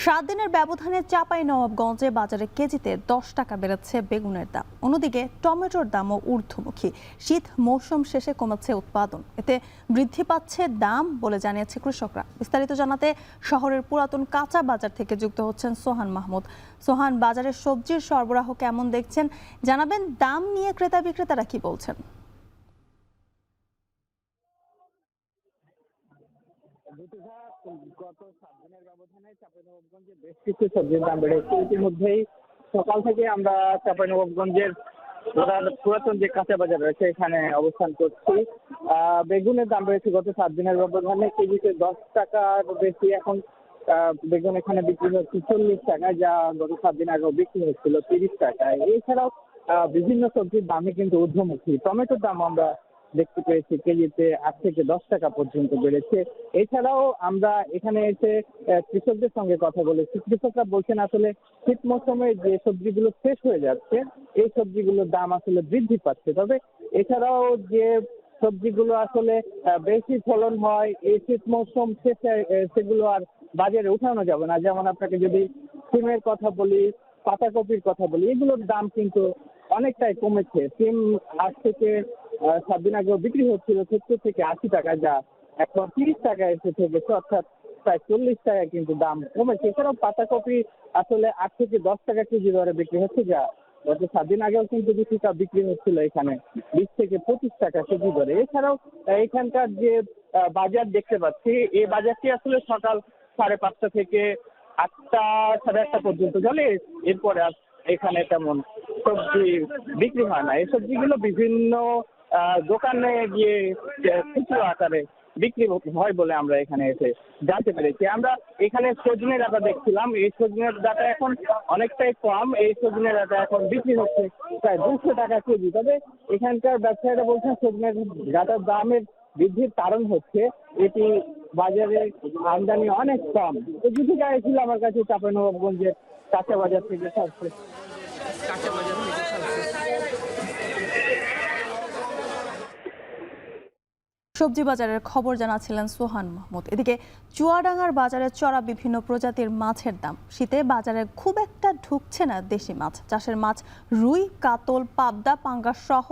7 দিনের ব্যবধানে চাঁপাইনবাবগঞ্জে বাজারে কেজিতে 10 টাকা বেড়েছে বেগুনের দাম। অন্যদিকে টমেটোর দামও ঊর্ধ্বমুখী। শীত মৌসুম শেষে কমেছে উৎপাদন, এতে বৃদ্ধি পাচ্ছে দাম বলে জানিয়েছে কৃষকরা। বিস্তারিত জানাতে শহরের পুরাতন কাঁচা বাজার থেকে যুক্ত হচ্ছেন সোহান মাহমুদ। সোহান, বাজারের সবজির সরবরাহ কেমন দেখছেন জানাবেন, দাম নিয়ে ক্রেতা বিক্রেতারা কি বলছেন? গত 7 দিনের ব্যবধানে চাঁপাইনবাবগঞ্জে বেশ কিছু সবজির দাম বেড়েছে। ইতিমধ্যেই সকাল থেকে আমরা চাঁপাইনবাবগঞ্জের পুরাতন যে কাঁচা বাজার রয়েছে এখানে অবস্থান করছি। বেগুনের দাম বেড়েছে গত 7 দিনের ব্যবধানে কেজিতে 10 টাকার বেশি। এখন বেগুন এখানে বিক্রি হচ্ছে 40 টাকা, যা গত 7 দিন আগেও বিক্রি হচ্ছিল 30 টাকায়। এছাড়াও বিভিন্ন সবজির দামই কিন্তু ঊর্ধ্বমুখী। টমেটোর দাম আমরা দেখতে পেয়েছি কেজিতে 8 থেকে 10 টাকা পর্যন্ত বেড়েছে। এছাড়াও আমরা এখানে এসে কৃষকদের সঙ্গে কথা বলেছি। কৃষকরা বলছেন আসলে শীত মৌসুমে যে সবজিগুলো শেষ হয়ে যাচ্ছে এই সবজিগুলোর দাম আসলে বৃদ্ধি পাচ্ছে। তবে এছাড়াও যে সবজিগুলো আসলে বেশি ফলন হয় এই শীত মৌসুম শেষে সেগুলো আর বাজারে উঠানো যাবে না। যেমন আপনাকে যদি সিমের কথা বলি, পাতাকপির কথা বলি, এগুলোর দাম কিন্তু অনেকটাই কমেছে। সিম আজ থেকে 7 দিন আগেও বিক্রি হচ্ছিল 70 থেকে 80 টাকা, যা এখন 30 টাকা এসে থেকেছে, অর্থাৎ প্রায় 40 টাকা কিন্তু দাম কমেছে। এছাড়াও পাতাকপি আসলে 8 থেকে 10 টাকা কেজি দরে বিক্রি হচ্ছে, যা গত 7 দিন আগেও কিন্তু কিছুটা বিক্রি হচ্ছিল এখানে 20 থেকে 25 টাকা কেজি দরে। এছাড়াও এখানকার যে বাজার দেখতে পাচ্ছি, এই বাজারটি আসলে সকাল 5:30 থেকে 8টা 8:30 পর্যন্ত চলে। এরপরে আর এখানে তেমন সবজি বিক্রি হয় না। এই সবজিগুলো বিভিন্ন দোকানে গিয়ে খুচরো আকারে বিক্রি হয় বলে আমরা এখানে এসে জানতে পেরেছি। আমরা এখানে সজনে ডাঁটা দেখছিলাম, এই সজনের ডাঁটা এখন অনেকটাই কম। এই সজনে ডাঁটা এখন বিক্রি হচ্ছে প্রায় 200 টাকা কেজি। তবে এখানকার ব্যবসায়ীরা বলছেন সজনের ডাঁটার দামের বৃদ্ধির কারণ হচ্ছে এটি বাজারে আমদানি অনেক কম। তো যদি ছিল আমার কাছে চাঁপাইনবাবগঞ্জের কাঁচা বাজার থেকে কাঁচা বাজার সবজি বাজারের খবর জানাচ্ছিলেন সোহান মাহমুদ। এদিকে চুয়াডাঙ্গার বাজারে চড়া বিভিন্ন প্রজাতির মাছের দাম। শীতে বাজারে খুব একটা ঢুকছে না দেশি মাছ। চাষের মাছ রুই, কাতল, পাবদা, পাঙ্গাস সহ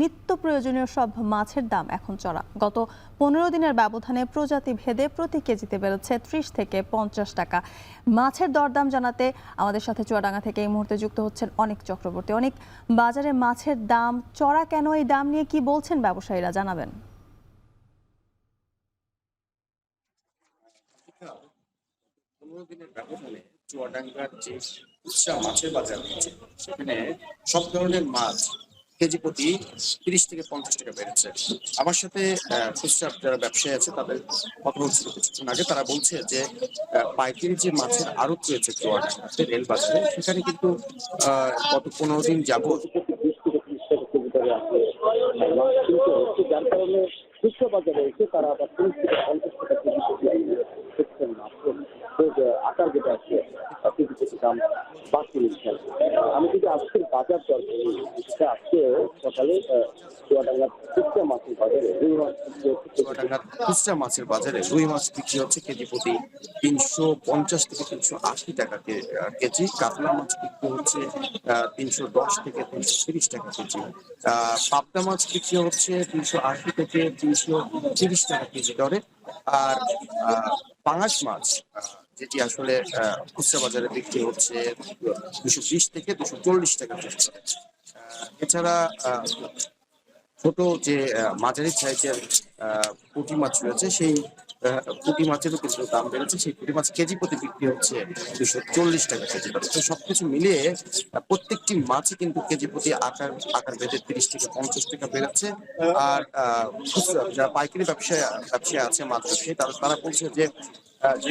নিত্য প্রয়োজনীয় সব মাছের দাম এখন চড়া। গত 15 দিনের ব্যবধানে প্রজাতি ভেদে প্রতি কেজিতে বেড়েছে 30 থেকে 50 টাকা। মাছের দরদাম জানাতে আমাদের সাথে চুয়াডাঙ্গা থেকে এই মুহূর্তে যুক্ত হচ্ছেন অনেক চক্রবর্তী। অনেক, বাজারে মাছের দাম চড়া কেন, এই দাম নিয়ে কি বলছেন ব্যবসায়ীরা জানাবেন? চুয়াডাঙ্গার যে খুচরা মাছের বাজার রয়েছে সেখানে সব ধরনের মাছ কেজি প্রতি 30 থেকে 50 টাকা বেড়েছে। আমার সাথে খুচরা যারা ব্যবসায়ী আছে তাদের কথা বলছিল কিছুক্ষণ আগে। তারা বলছে যে পাইকারি যে মাছের আড়ত রয়েছে চুয়াডাঙ্গাতে রেল বাজারে, সেখানে কিন্তু গত 15 দিন যাবত যার কারণে খুচরা বাজারে এসে তারা আবার 30 থেকে 50 টাকা কেজি আকার যেটা আছে কেজি প্রতি দাম বাড়তি নিচ্ছে। আমি যদি আজকের বাজার দর আজকে সকালে চুয়াডাঙ্গার খুচরা মাছের বাজারে চুয়াডাঙ্গার খুচরা মাছের বাজারে রুই মাছ বিক্রি হচ্ছে কেজি প্রতি 350 থেকে 380 টাকা কেজি। কাতলা মাছ বিক্রি হচ্ছে 310 থেকে 330 টাকা কেজি। পাবদা মাছ বিক্রি হচ্ছে 380 থেকে 330 টাকা কেজি দরে। আর পাঙাশ মাছ যেটি আসলে খুচরা বাজারে বিক্রি হচ্ছে 220 থেকে 240 টাকা কেজি। এছাড়া ছোট যে মাঝারি সাইজের পুঁটি মাছ রয়েছে, সেই পুঁটি মাছেরও কিছু দাম বেড়েছে। সেই পুঁটি মাছ কেজি প্রতি বিক্রি হচ্ছে 240 টাকা কেজি। তো সবকিছু মিলিয়ে প্রত্যেকটি মাছই কিন্তু কেজি প্রতি আকার ভেদে 30 থেকে 50 টাকা বেড়েছে। আর খুচরা যারা পাইকারি ব্যবসায়ী আছে, মাছ ব্যবসায়ী, তারা বলছে যে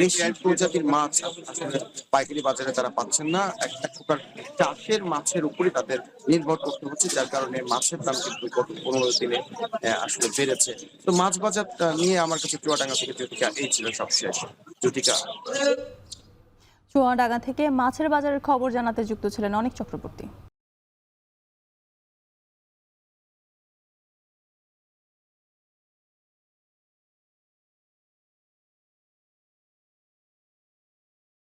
দেশি প্রজাতির মাছ আসলে পাইকারি বাজারে তারা পাচ্ছেন না। একটা প্রকার চাষের মাছের উপরে তাদের নির্ভর করতে হচ্ছে, যার কারণে মাছের দাম কিন্তু গত 15 দিনে আসলে বেড়েছে। তো মাছ বাজারটা নিয়ে আমার কাছে চুয়াডাঙ্গা থেকে জ্যোতিকা এই ছিল সবশেষ। জ্যোতিকা। চুয়াডাঙ্গা থেকে মাছের বাজারের খবর জানাতে যুক্ত ছিলেন অনেক চক্রবর্তী।